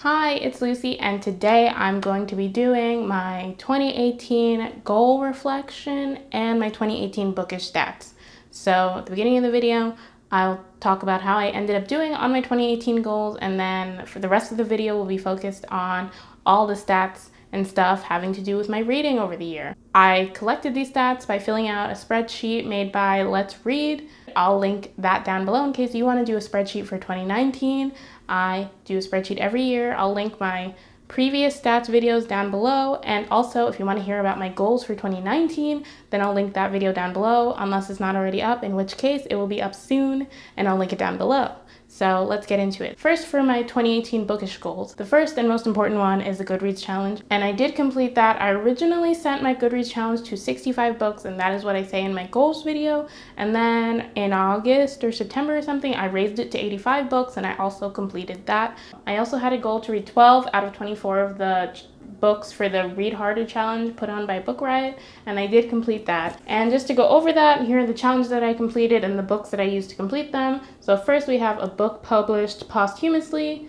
Hi, it's Lucy, and today I'm going to be doing my 2018 goal reflection and my 2018 bookish stats. So at the beginning of the video, I'll talk about how I ended up doing on my 2018 goals, and then for the rest of the video will be focused on all the stats and stuff having to do with my reading over the year. I collected these stats by filling out a spreadsheet made by Let's Read. I'll link that down below in case you want to do a spreadsheet for 2019. I do a spreadsheet every year. I'll link my previous stats videos down below, and also if you want to hear about my goals for 2019, then I'll link that video down below unless it's not already up, in which case it will be up soon and I'll link it down below. So let's get into it. First, for my 2018 bookish goals, the first and most important one is the Goodreads challenge, and I did complete that. I originally sent my Goodreads challenge to 65 books, and that is what I say in my goals video, and then in August or September or something I raised it to 85 books, and I also completed that. I also had a goal to read 12 out of 24 of the books for the Read Harder challenge put on by Book Riot, and I did complete that. And just to go over that, here are the challenges that I completed and the books that I used to complete them. So first we have a book published posthumously.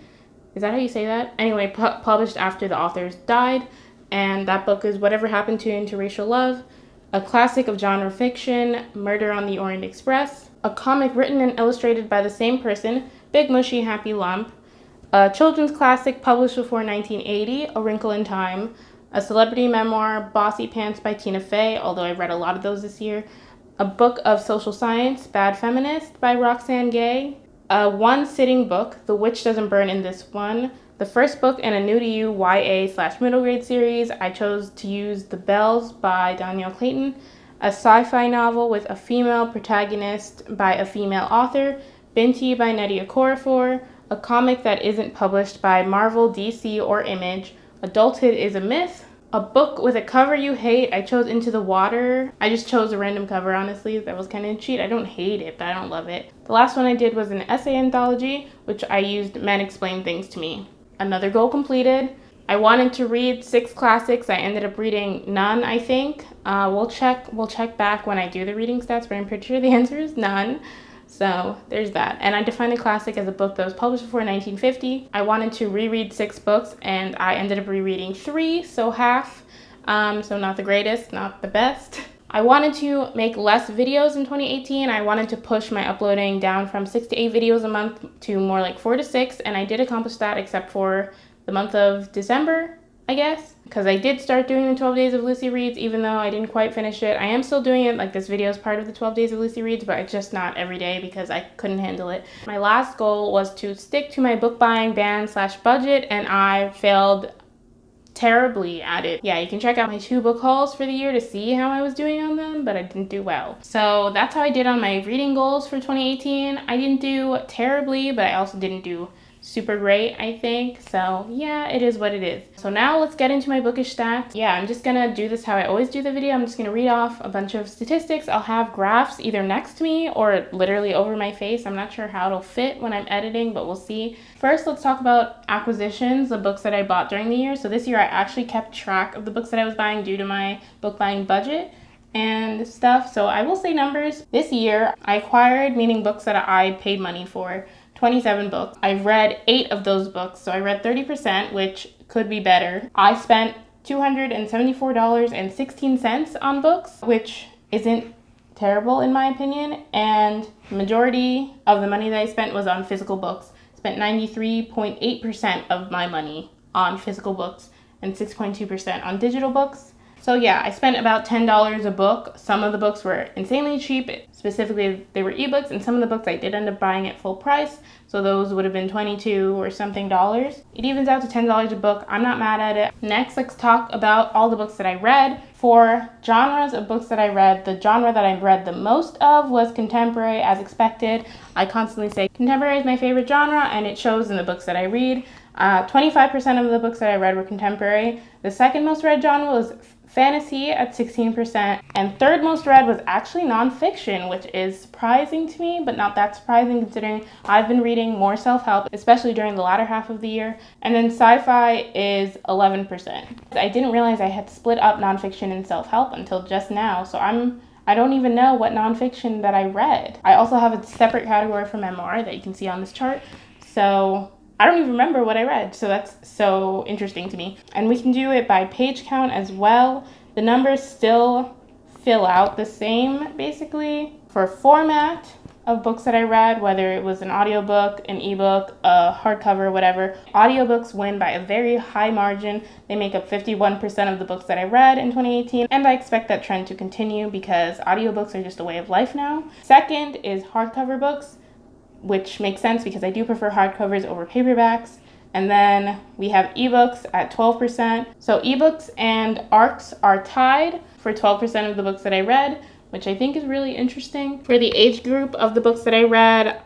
Is that how you say that? Anyway, published after the authors died, and that book is Whatever Happened to Interracial Love. A classic of genre fiction, Murder on the Orient Express. A comic written and illustrated by the same person, Big Mushy Happy Lump. A children's classic published before 1980, A Wrinkle in Time. A celebrity memoir, Bossy Pants by Tina Fey, although I read a lot of those this year. A book of social science, Bad Feminist by Roxane Gay. A one-sitting book, The Witch Doesn't Burn in This One. The first book in a new to you YA/middle grade series. I chose to use The Bells by Danielle Clayton. A sci-fi novel with a female protagonist by a female author, Binti by Nnedi Okorafor. A comic that isn't published by Marvel, DC, or Image. Adulthood is a Myth. A book with a cover you hate. I chose Into the Water. I just chose a random cover, honestly. That was kind of cheap. I don't hate it, but I don't love it. The last one I did was an essay anthology, which I used Men Explain Things to Me. Another goal completed. I wanted to read 6 classics. I ended up reading none, I think. We'll check back when I do the reading stats, but I'm pretty sure the answer is none. So there's that. And I defined a classic as a book that was published before 1950. I wanted to reread 6 books, and I ended up rereading 3, so half. So not the greatest, not the best. I wanted to make less videos in 2018. I wanted to push my uploading down from 6 to 8 videos a month to more like 4 to 6, and I did accomplish that except for the month of December, I guess, because I did start doing the 12 days of LucieReads, even though I didn't quite finish it. I am still doing it, like this video is part of the 12 days of LucieReads, but it's just not every day because I couldn't handle it. My last goal was to stick to my book buying ban/budget, and I failed terribly at it. Yeah, you can check out my 2 book hauls for the year to see how I was doing on them, but I didn't do well. So that's how I did on my reading goals for 2018. I didn't do terribly, but I also didn't do super great, I think. So yeah, it is what it is. So now let's get into my bookish stats. Yeah, I'm just gonna do this how I always do the video. I'm just gonna read off a bunch of statistics. I'll have graphs either next to me or literally over my face. I'm not sure how it'll fit when I'm editing, but we'll see. First, let's talk about acquisitions, the books that I bought during the year. So this year I actually kept track of the books that I was buying due to my book buying budget and stuff. So I will say numbers. This year I acquired, meaning books that I paid money for, 27 books. I read 8 of those books, so I read 30%, which could be better. I spent $274.16 on books, which isn't terrible in my opinion, and the majority of the money that I spent was on physical books. Spent 93.8% of my money on physical books and 6.2% on digital books. So yeah, I spent about $10 a book. Some of the books were insanely cheap. Specifically, they were ebooks, and some of the books I did end up buying at full price. So those would have been $22 or something dollars. It evens out to $10 a book. I'm not mad at it. Next, let's talk about all the books that I read. For genres of books that I read, the genre that I read the most of was contemporary, as expected. I constantly say contemporary is my favorite genre, and it shows in the books that I read. 25% of the books that I read were contemporary. The second most read genre was fantasy at 16%, and third most read was actually nonfiction, which is surprising to me, but not that surprising considering I've been reading more self-help, especially during the latter half of the year. And then sci-fi is 11%. I didn't realize I had split up nonfiction and self-help until just now, so I don't even know what nonfiction that I read. I also have a separate category for memoir that you can see on this chart. So I don't even remember what I read. So that's so interesting to me. And we can do it by page count as well. The numbers still fill out the same, basically. For format of books that I read, whether it was an audiobook, an ebook, a hardcover, whatever, audiobooks win by a very high margin. They make up 51% of the books that I read in 2018, and I expect that trend to continue because audiobooks are just a way of life now. Second is hardcover books, which makes sense because I do prefer hardcovers over paperbacks. And then we have ebooks at 12%. So ebooks and ARCs are tied for 12% of the books that I read, which I think is really interesting. For the age group of the books that I read,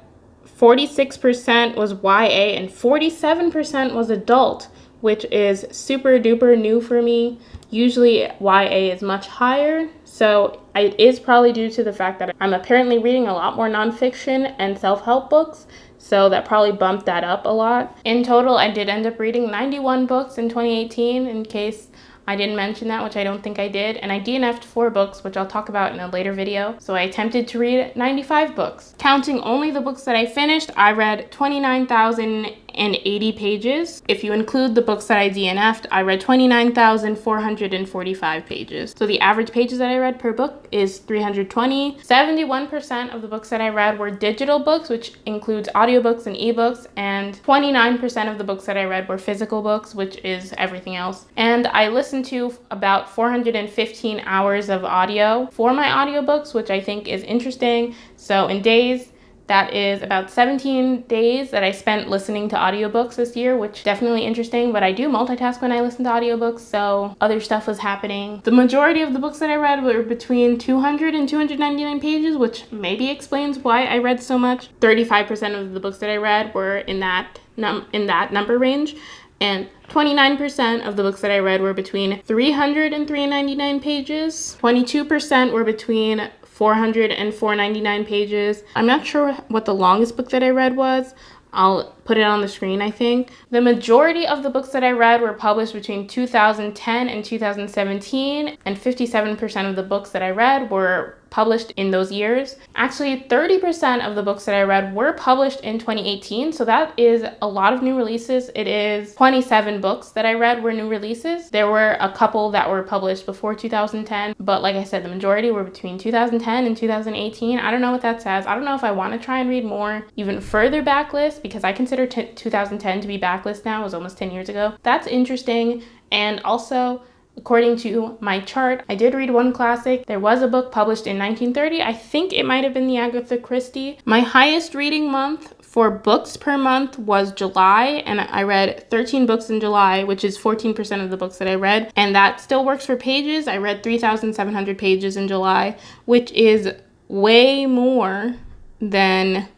46% was YA and 47% was adult, which is super duper new for me. Usually YA is much higher, so it is probably due to the fact that I'm apparently reading a lot more nonfiction and self-help books, so that probably bumped that up a lot. In total, I did end up reading 91 books in 2018, in case I didn't mention that, which I don't think I did. And I DNF'd 4 books, which I'll talk about in a later video. So I attempted to read 95 books. Counting only the books that I finished, I read 29,080 pages. If you include the books that I DNF'd, I read 29,445 pages. So the average pages that I read per book is 320. 71% of the books that I read were digital books, which includes audiobooks and ebooks, and 29% of the books that I read were physical books, which is everything else. And I listened to about 415 hours of audio for my audiobooks, which I think is interesting. So in days, that is about 17 days that I spent listening to audiobooks this year, which definitely interesting, but I do multitask when I listen to audiobooks, so other stuff was happening. The majority of the books that I read were between 200 and 299 pages, which maybe explains why I read so much. 35% of the books that I read were in that number range, and 29% of the books that I read were between 300 and 399 pages. 22% were between 400 and 499 pages. I'm not sure what the longest book that I read was. I'll put it on the screen, I think. The majority of the books that I read were published between 2010 and 2017, and 57% of the books that I read were published in those years. Actually, 30% of the books that I read were published in 2018, so that is a lot of new releases. It is 27 books that I read were new releases. There were a couple that were published before 2010, but like I said, the majority were between 2010 and 2018. I don't know what that says. I don't know if I want to try and read more, even further backlist, because I consider 2010 to be backlist now. It was almost 10 years ago. That's interesting. And also, according to my chart, I did read one classic. There was a book published in 1930. I think it might have been the Agatha Christie. My highest reading month for books per month was July, and I read 13 books in July, which is 14% of the books that I read. And that still works for pages. I read 3,700 pages in July, which is way more than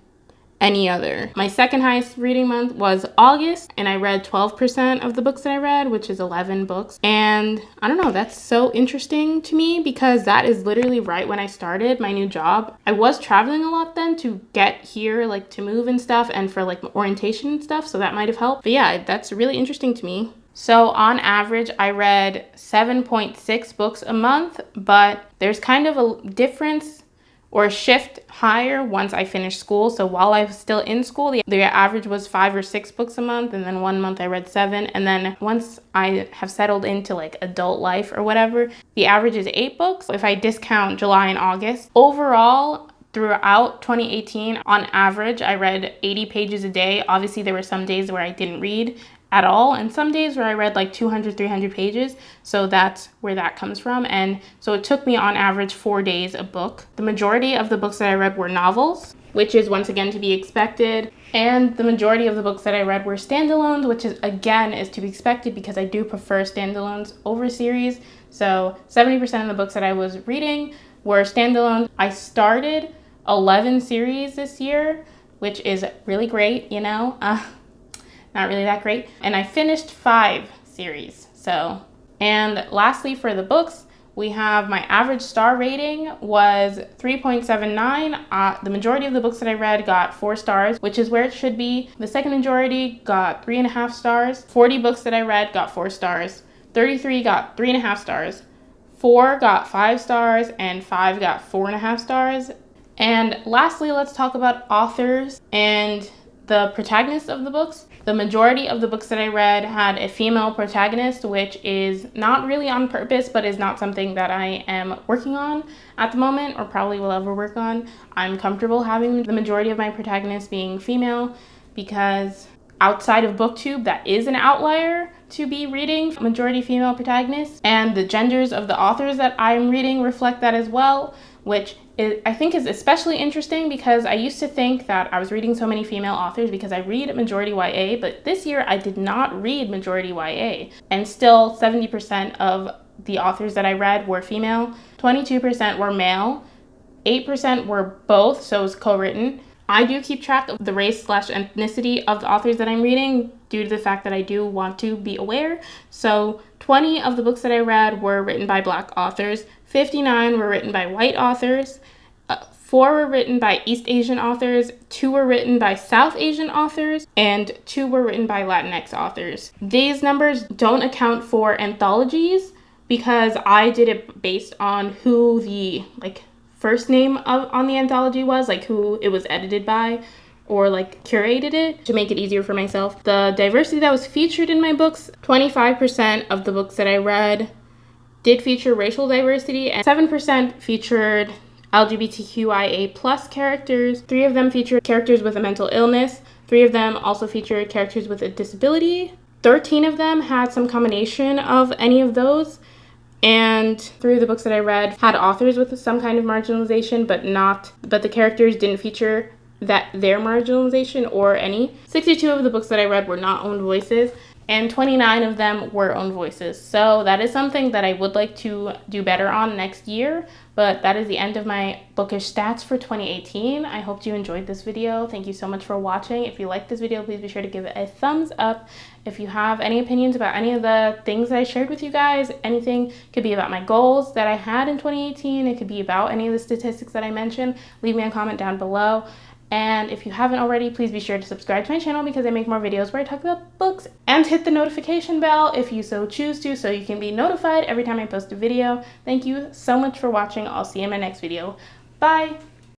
any other. My second highest reading month was August, and I read 12% of the books that I read, which is 11 books. And I don't know, that's so interesting to me because that is literally right when I started my new job. I was traveling a lot then to get here, like to move and stuff, and for like orientation and stuff, so that might have helped. But yeah, that's really interesting to me. So on average, I read 7.6 books a month, but there's kind of a difference or a shift higher once I finished school. So while I was still in school, the average was 5 or 6 books a month, and then one month I read 7. And then once I have settled into like adult life or whatever, the average is 8 books if I discount July and August. Overall, throughout 2018, on average, I read 80 pages a day. Obviously, there were some days where I didn't read at all, and some days where I read like 200, 300 pages. So that's where that comes from. And so it took me on average 4 days a book. The majority of the books that I read were novels, which is once again to be expected. And the majority of the books that I read were standalones, which is again is to be expected because I do prefer standalones over series. So 70% of the books that I was reading were standalones. I started 11 series this year, which is really great, you know. Not really that great. And I finished 5 series. And lastly, for the books, we have my average star rating was 3.79. The majority of the books that I read got 4 stars, which is where it should be. The second majority got 3.5 stars. 40 books that I read got 4 stars. 33 got 3.5 stars. 4 got 5 stars, and 5 got 4.5 stars. And lastly, let's talk about authors and the protagonists of the books. The majority of the books that I read had a female protagonist, which is not really on purpose, but is not something that I am working on at the moment, or probably will ever work on. I'm comfortable having the majority of my protagonists being female, because outside of BookTube, that is an outlier to be reading majority female protagonists, and the genders of the authors that I'm reading reflect that as well, which I think is especially interesting, because I used to think that I was reading so many female authors because I read majority YA, but this year I did not read majority YA, and still 70% of the authors that I read were female, 22% were male, 8% were both, so it was co-written. I do keep track of the race/ethnicity of the authors that I'm reading due to the fact that I do want to be aware. So 20 of the books that I read were written by Black authors, 59 were written by white authors, 4 were written by East Asian authors, 2 were written by South Asian authors, and 2 were written by Latinx authors. These numbers don't account for anthologies, because I did it based on who the first name on the anthology was, who it was edited by, or curated it to make it easier for myself. The diversity that was featured in my books, 25% of the books that I read did feature racial diversity, and 7% featured LGBTQIA plus characters. 3 of them featured characters with a mental illness. 3 of them also featured characters with a disability. 13 of them had some combination of any of those. And 3 of the books that I read had authors with some kind of marginalization, but the characters didn't feature their marginalization or any. 62 of the books that I read were not Ownvoices, and 29 of them were Ownvoices. So that is something that I would like to do better on next year, but that is the end of my bookish stats for 2018. I hope you enjoyed this video. Thank you so much for watching. If you liked this video, please be sure to give it a thumbs up. If you have any opinions about any of the things that I shared with you guys, anything could be about my goals that I had in 2018, it could be about any of the statistics that I mentioned, leave me a comment down below. And if you haven't already, please be sure to subscribe to my channel, because I make more videos where I talk about books, and hit the notification bell if you so choose to, so you can be notified every time I post a video. Thank you so much for watching. I'll see you in my next video. Bye!